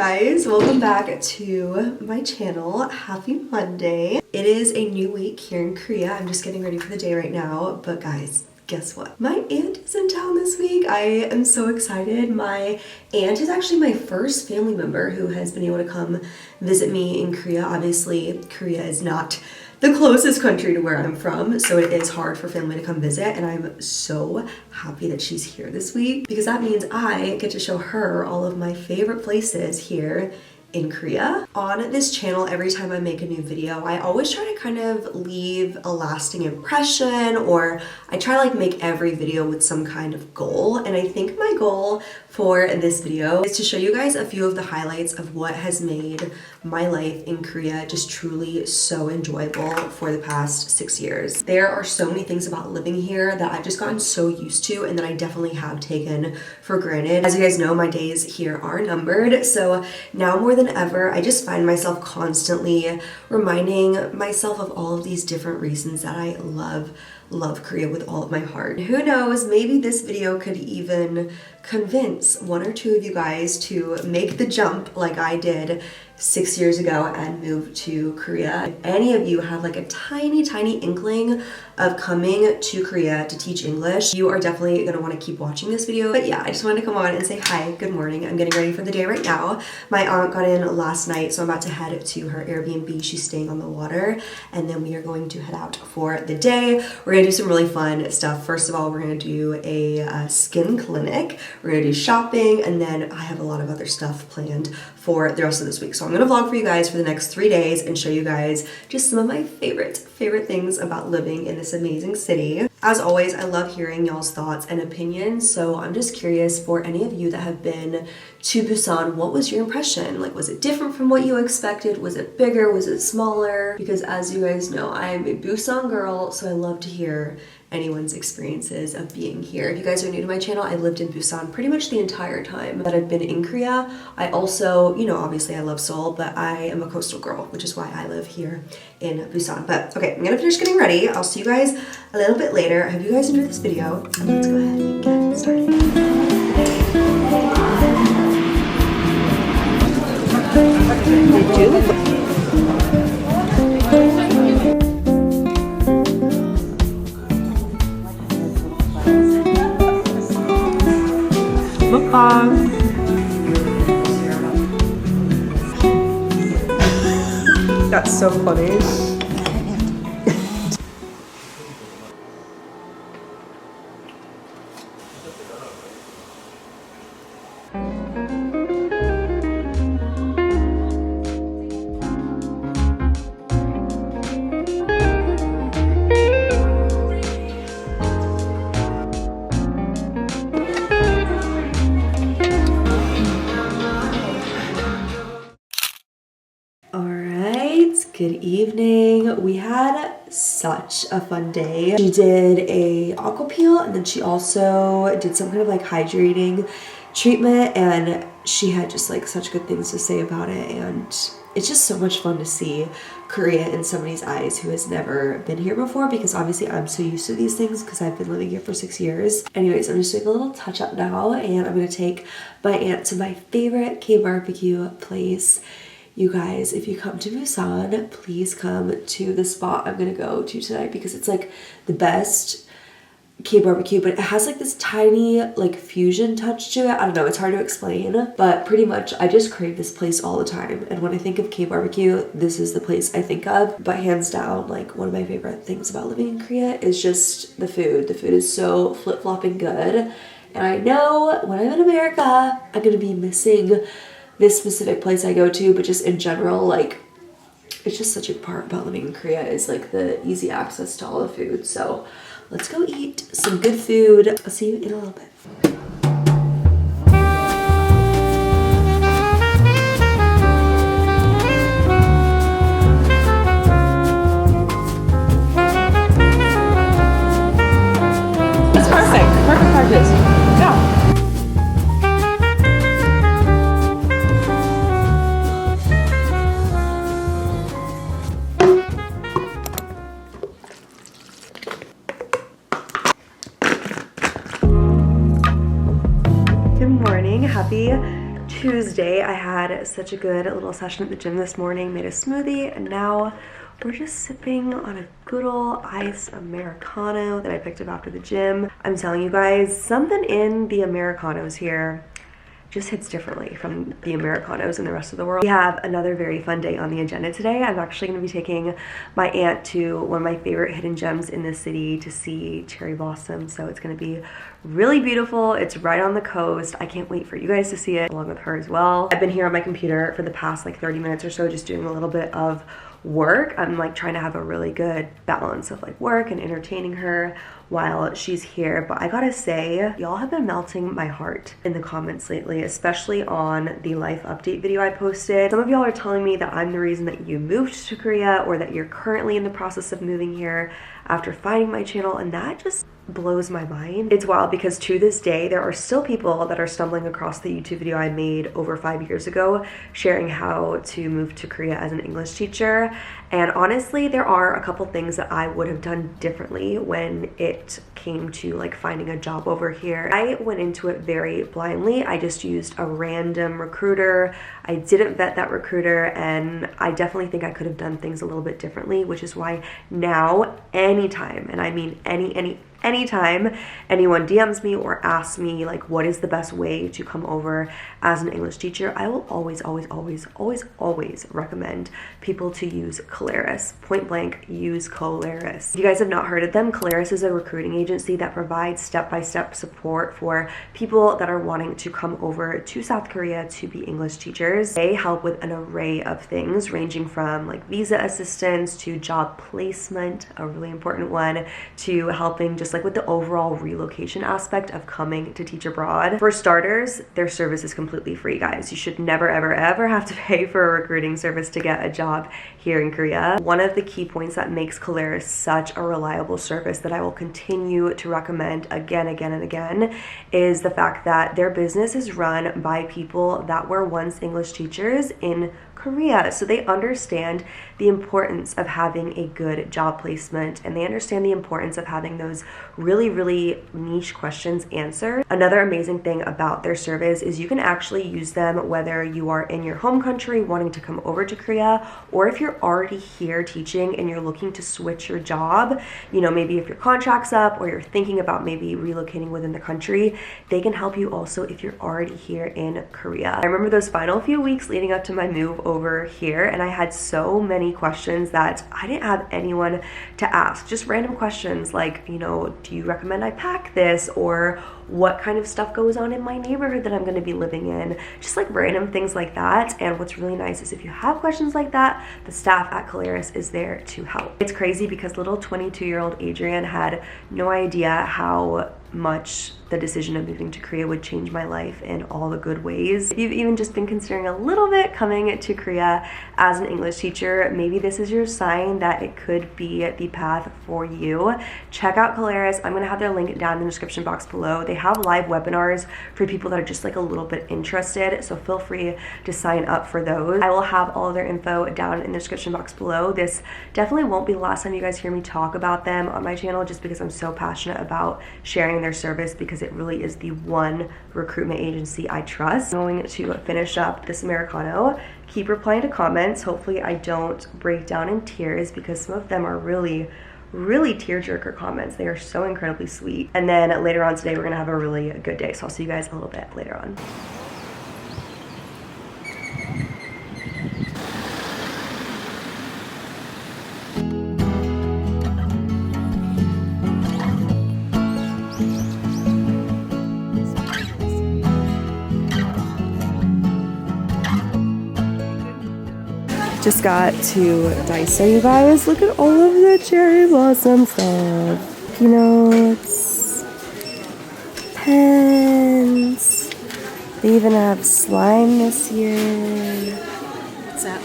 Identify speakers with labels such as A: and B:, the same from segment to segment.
A: guys, welcome back to my channel. Happy Monday. It is a new week here in Korea. I'm just getting ready for the day right now, but guys, guess what? My aunt is in town this week. I am so excited. My aunt is actually my first family member who has been able to come visit me in Korea. Obviously, Korea is not the closest country to where I'm from, so it is hard for family to come visit, and I'm so happy that she's here this week because that means I get to show her all of my favorite places here in Korea. On this channel, every time I make a new video, I always try to kind of leave a lasting impression, or I try to like make every video with some kind of goal. And I think my goal for this video is to show you guys a few of the highlights of what has made my life in Korea just truly so enjoyable for the past 6 years. There are so many things about living here that I've just gotten so used to and that I definitely have taken for granted. As you guys know, my days here are numbered, so now more than ever, I just find myself constantly reminding myself of all of these different reasons that I love Korea with all of my heart. Who knows, maybe this video could even convince one or two of you guys to make the jump like I did 6 years ago and move to Korea. If any of you have like a tiny inkling of coming to Korea to teach English, you are definitely gonna want to keep watching this video. But yeah, I just wanted to come on and say hi, good morning. I'm getting ready for the day right now. My aunt got in last night, so I'm about to head to her Airbnb. She's staying on the water, and then we are going to head out for the day. We're gonna do some really fun stuff. First of all, we're gonna do a skin clinic. We're gonna do shopping, and then I have a lot of other stuff planned for the rest of this week. So I'm gonna vlog for you guys for the next 3 days and show you guys just some of my favorite things about living in this amazing city. As always, I love hearing y'all's thoughts and opinions, so I'm just curious for any of you that have been to Busan, what was your impression? Like, was it different from what you expected? Was it bigger? Was it smaller? Because as you guys know, I'm a Busan girl, so I love to hear anyone's experiences of being here. If you guys are new to my channel, I lived in Busan pretty much the entire time that I've been in Korea. I also, you know, obviously I love Seoul, but I am a coastal girl, which is why I live here in Busan. But okay, I'm gonna finish getting ready. I'll see you guys a little bit later. I hope you guys enjoyed this video. Let's go ahead and get started. That's so funny. Good evening. We had such a fun day. She did a aqua peel, and then she also did some kind of like hydrating treatment, and she had just like such good things to say about it. And it's just so much fun to see Korea in somebody's eyes who has never been here before, because obviously I'm so used to these things because I've been living here for 6 years. Anyways, I'm just doing a little touch up now, and I'm gonna take my aunt to my favorite kbbq place. You guys, if you come to Busan, please come to the spot I'm gonna go to tonight, because it's like the best kbbq, but it has like this tiny like fusion touch to it. I don't know, it's hard to explain, but pretty much I just crave this place all the time. And when I think of kbbq, this is the place I think of. But hands down, like one of my favorite things about living in Korea is just the food. The food is so flip-flopping good. And I know when I'm in America, I'm gonna be missing this specific place I go to, but just in general, like it's just such a part about living in Korea is like the easy access to all the food. So let's go eat some good food. I'll see you in a little bit.
B: It's perfect practice. Yeah.
A: Happy Tuesday. I had such a good little session at the gym this morning, made a smoothie, and now we're just sipping on a good old iced Americano that I picked up after the gym. I'm telling you guys, something in the Americanos here just hits differently from the Americanos in the rest of the world. We have another very fun day on the agenda today. I'm actually going to be taking my aunt to one of my favorite hidden gems in the city to see cherry blossoms. So it's going to be really beautiful. It's right on the coast. I can't wait for you guys to see it along with her as well. I've been here on my computer for the past like 30 minutes or so, just doing a little bit of work. I'm like trying to have a really good balance of like work and entertaining her while she's here. But I gotta say, y'all have been melting my heart in the comments lately, especially on the life update video I posted. Some of y'all are telling me that I'm the reason that you moved to Korea, or that you're currently in the process of moving here after finding my channel, and that just blows my mind. It's wild because to this day there are still people that are stumbling across the YouTube video I made over 5 years ago sharing how to move to Korea as an English teacher. And honestly, there are a couple things that I would have done differently when it came to like finding a job over here. I went into it very blindly. I just used a random recruiter. I didn't vet that recruiter, and I definitely think I could have done things a little bit differently, which is why now anytime, and I mean anytime anyone DMs me or asks me like what is the best way to come over as an English teacher, I will always recommend people to use Caleris. Point blank, use Caleris. If you guys have not heard of them, Caleris is a recruiting agency that provides step-by-step support for people that are wanting to come over to South Korea to be English teachers. They help with an array of things ranging from like visa assistance to job placement, a really important one, to helping just like with the overall relocation aspect of coming to teach abroad. For starters, their service is completely free, guys. You should never ever have to pay for a recruiting service to get a job here in Korea. One of the key points that makes Caleris such a reliable service that I will continue to recommend again and again is the fact that their business is run by people that were once English teachers in Korea. So they understand the importance of having a good job placement, and they understand the importance of having those really niche questions answered. Another amazing thing about their service is you can actually use them whether you are in your home country wanting to come over to Korea, or if you're already here teaching and you're looking to switch your job, you know, maybe if your contract's up or you're thinking about maybe relocating within the country, they can help you also if you're already here in Korea. I remember those final few weeks leading up to my move over here, and I had so many questions that I didn't have anyone to ask. Just random questions like, you know, do you recommend I pack this, or what kind of stuff goes on in my neighborhood that I'm going to be living in, just like random things like that. And what's really nice is if you have questions like that, the staff at Caleris is there to help. It's crazy because little 22-year-old Adrienne had no idea how much the decision of moving to Korea would change my life in all the good ways. If you've even just been considering a little bit coming to Korea as an English teacher, maybe this is your sign that it could be the path for you. Check out Caleris. I'm gonna have their link down in the description box below. They have live webinars for people that are just like a little bit interested, so feel free to sign up for those. I will have all of their info down in the description box below. This definitely won't be the last time you guys hear me talk about them on my channel, just because I'm so passionate about sharing their service, because it really is the one recruitment agency I trust. I'm going to finish up this Americano. Keep replying to comments. Hopefully I don't break down in tears, because some of them are really tearjerker comments. They are so incredibly sweet. And then later on today, we're gonna have a really good day. So I'll see you guys a little bit later on. Just got to Daiso, you guys. Look at all of the cherry blossom stuff. Notes, pens. They even have slime this year.
B: What's that?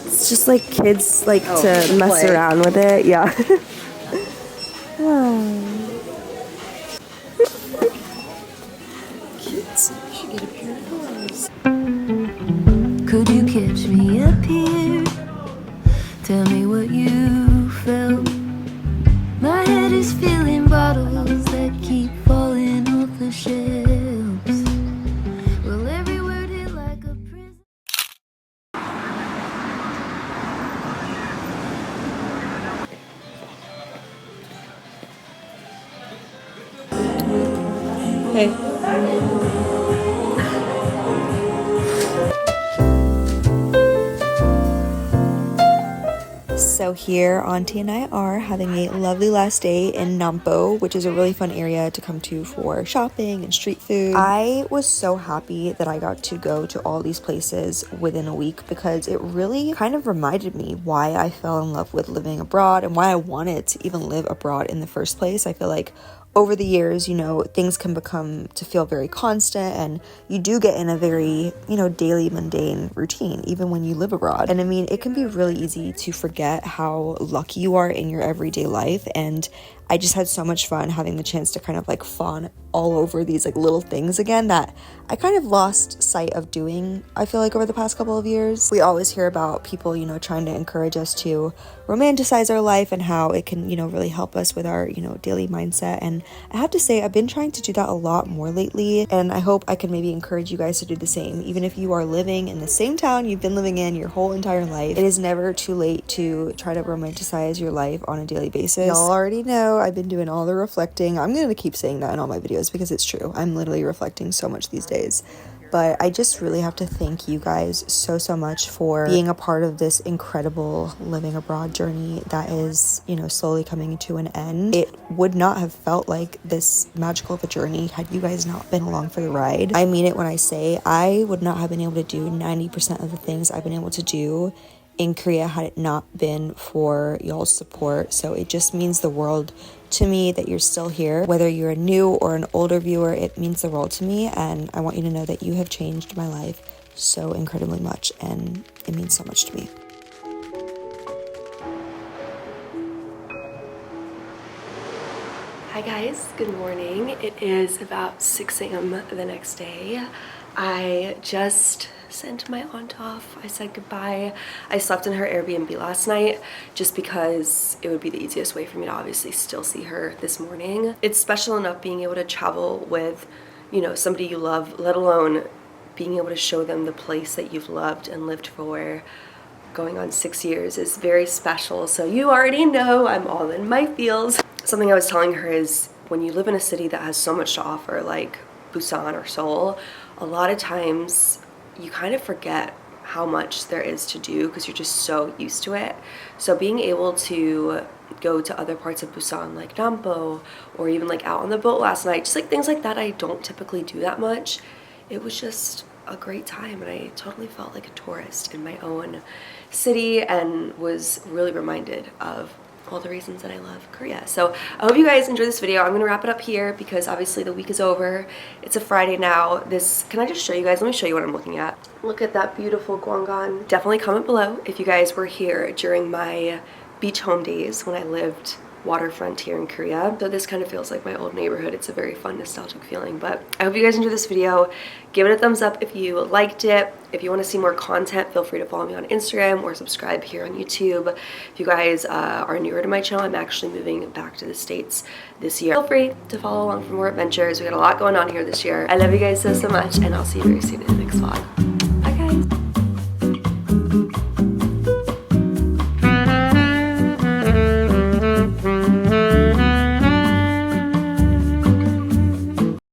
A: It's just like kids like to mess around with it. Yeah.
B: Kids should get a pair of those.
C: Could you catch me up here? Tell me what you felt. My head is filling bottles that keep falling off the shelves. Well, every word
A: So here, Auntie and I are having a lovely last day in Nampo, which is a really fun area to come to for shopping and street food. I was so happy that I got to go to all these places within a week because it really kind of reminded me why I fell in love with living abroad and why I wanted to even live abroad in the first place. I feel like over the years, you know, things can become to feel very constant and you do get in a very, you know, daily mundane routine, even when you live abroad. And I mean, it can be really easy to forget how lucky you are in your everyday life. And I just had so much fun having the chance to kind of like fawn all over these like little things again that I kind of lost sight of doing, I feel like, over the past couple of years. We always hear about people, you know, trying to encourage us to romanticize our life and how it can, you know, really help us with our, you know, daily mindset. And I have to say, I've been trying to do that a lot more lately. And I hope I can maybe encourage you guys to do the same. Even if you are living in the same town you've been living in your whole entire life, it is never too late to try to romanticize your life on a daily basis. Y'all already know I've been doing all the reflecting. I'm going to keep saying that in all my videos because it's true. I'm literally reflecting so much these days. But I just really have to thank you guys so much for being a part of this incredible living abroad journey that is, you know, slowly coming to an end. It would not have felt like this magical of a journey had you guys not been along for the ride. I mean it when I say I would not have been able to do 90% of the things I've been able to do in Korea had it not been for y'all's support. So it just means the world to me that you're still here. Whether you're a new or an older viewer, it means the world to me, and I want you to know that you have changed my life so incredibly much, and it means so much to me. Hi guys, good morning. It is about 6 a.m. the next day. I just sent my aunt off. I said goodbye. I slept in her Airbnb last night just because it would be the easiest way for me to obviously still see her this morning. It's special enough being able to travel with, you know, somebody you love, let alone being able to show them the place that you've loved and lived for going on 6 years is very special. So you already know I'm all in my feels. Something I was telling her is when you live in a city that has so much to offer, like Busan or Seoul, a lot of times you kind of forget how much there is to do because you're just so used to it. So being able to go to other parts of Busan like Nampo or even like out on the boat last night, just like things like that I don't typically do that much, it was just a great time and I totally felt like a tourist in my own city and was really reminded of all the reasons that I love Korea. So I hope you guys enjoy this video. I'm gonna wrap it up here because obviously the week is over. It's a Friday now. Can I just show you guys? Let me show you what I'm looking at. Look at that beautiful Gwangan. Definitely comment below if you guys were here during my beach home days when I lived waterfront here in Korea. So this kind of feels like my old neighborhood. It's a very fun nostalgic feeling, but I hope you guys enjoyed this video. Give it a thumbs up if you liked it. If you want to see more content, feel free to follow me on Instagram or subscribe here on YouTube. If you guys are newer to my channel, I'm actually moving back to the States this year. Feel free to follow along for more adventures. We got a lot going on here this year. I love you guys so much and I'll see you very soon in the next vlog.